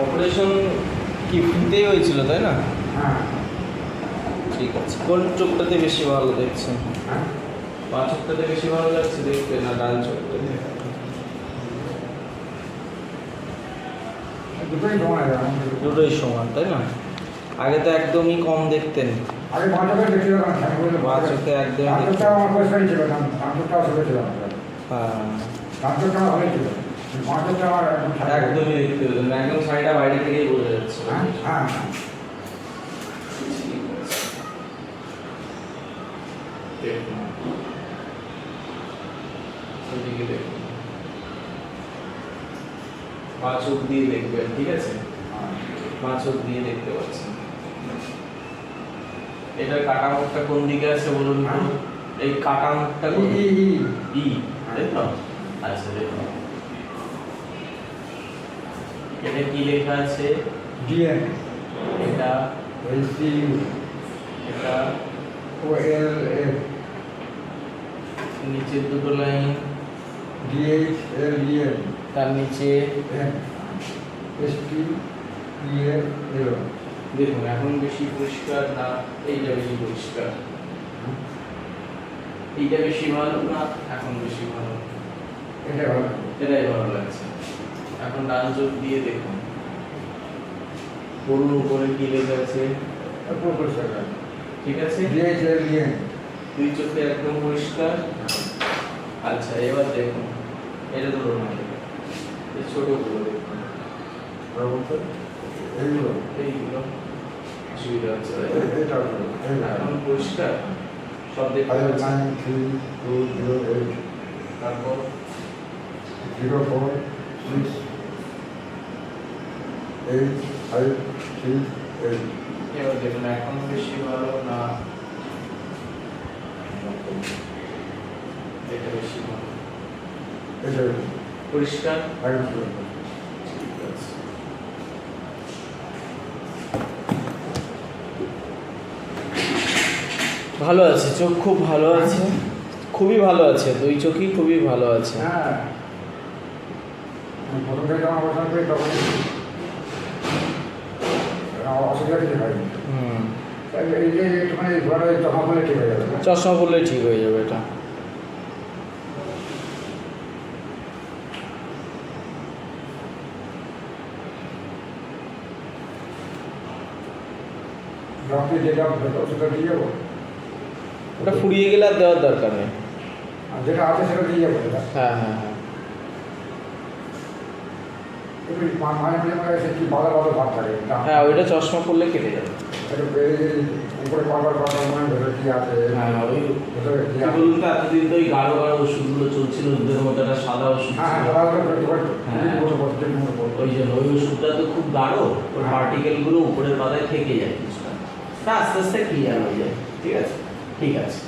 Operation কি ফ্রিতেই হয়েছিল তাই না? হ্যাঁ ঠিক আছে। কোন চোখটাতে বেশি ভালো দেখছেন? হ্যাঁ বা চোখটাতে বেশি ভালো লাগছে দেখতে না ডান চোখটাতে? দুটোই সময় দুটোই সমান তাই না? আগে তো একদমই কম দেখতেন। আগে বাঁচাতে দেখছিল না বাঁ চোখে একদমই দেখতেন। ডাক্তারটা আমার পয়সাই ছিল না, ডাক্তারটাও সেটা ছিল না, হ্যাঁ ডাক্তারটা ভালোই ছিল, বাঁচাতে আমার একদমই দেখতে পেতেন না, একদম শাড়িটা বাইরে থেকেই বোঝা যাচ্ছে। হ্যাঁ হ্যাঁ ঠিক আছে। দেখুন ওইদিকে দেখুন, বাঁ চোখ দিয়ে দেখবেন, ঠিক আছে? বাঁ চোখ দিয়ে দেখতে পাচ্ছেন। এটার কাটা মুখটা কোন দিকে আছে বলুন তো? এই কাটা মুখটা কোন দিকে? ই, তাই তো? আচ্ছা দেখুন, এটা কি লেখা আছে? ডিএন এটা এলসিইউ এটা ওএলএফ নিচের দুটো লাইন, ডিএইচএলইএন তার নিচে এন এসটিইএল দেখুন এখন বেশি পরিষ্কার না এইটা বেশি পরিষ্কার? এইটা বেশি ভালো না এখন বেশি ভালো? এটা ভালো এটাই ভালো লাগছে। এখন ডান চোখ দিয়ে দেখুন, পড়ুন উপরে কি লেখা আছে, পুরো পরিষ্কার ঠিক আছে? ডিএইচএলইএন দুই চোখে একদম পরিষ্কার। আচ্ছা এবার দেখুন, এটা ধরুন আগে এই ছোটগুলো দেখুন, এইগুলো এইগুলো অসুবিধা হচ্ছে তাই না? এটা এখন পরিষ্কার সব দেখতে পাচ্ছেন। 93208 তারপর 04685338 এবার দেখুন এখন বেশি ভালো না এটা বেশি ভালো? এটা পরিষ্কার? একদম ঠিক আছে। ভালো আছে, চোখ খুব ভালো আছে, খুবই ভালো আছে, দুই চোখই খুবই ভালো আছে। হ্যাঁ প্রথম থেকে যখন অবস্থান করি তখন অসুবিধা কিছু হয়নি। এই যে একটুখানি ঘরে জমা করলে ঠিক হয়ে যাবে। চশমা পরলে ঠিক হয়ে যাবে এটা। ডক্টর যেটা ওষুধটা দিয়ে যাবো, ওটা ফুরিয়ে গেলে আর দেওয়ার দরকার নেই। আর যেটা আছে সেটা দিয়ে যাবো। সেটা হ্যাঁ হ্যাঁ হ্যাঁ একটু মাঝে মাঝে মাঝে কি বাধা বাধা ভাব থাকে। হ্যাঁ ওইটা চশমা পরলে কেটে যাবে। একটু উপরে বারবার বারবার মনে ভেতরে কি আছে, হ্যাঁ ওই ভেতরে কি কি আছে। বলুন তো, এতদিন তো ওই গাঢ় গাঢ় ওষুধগুলো চলছিল, ওদের মতো একটা সাদা ওষুধ হ্যাঁ ছিল। হ্যাঁ ওই জন্য ওই ওষুধটা তো খুব গাঢ়, ওর পার্টিকেলগুলো উপরের পাতায় থেকে যায় কিছুটা, তা আস্তে আস্তে ক্লিয়ার হয়ে যায়। ঠিক আছে, ঠিক আছে।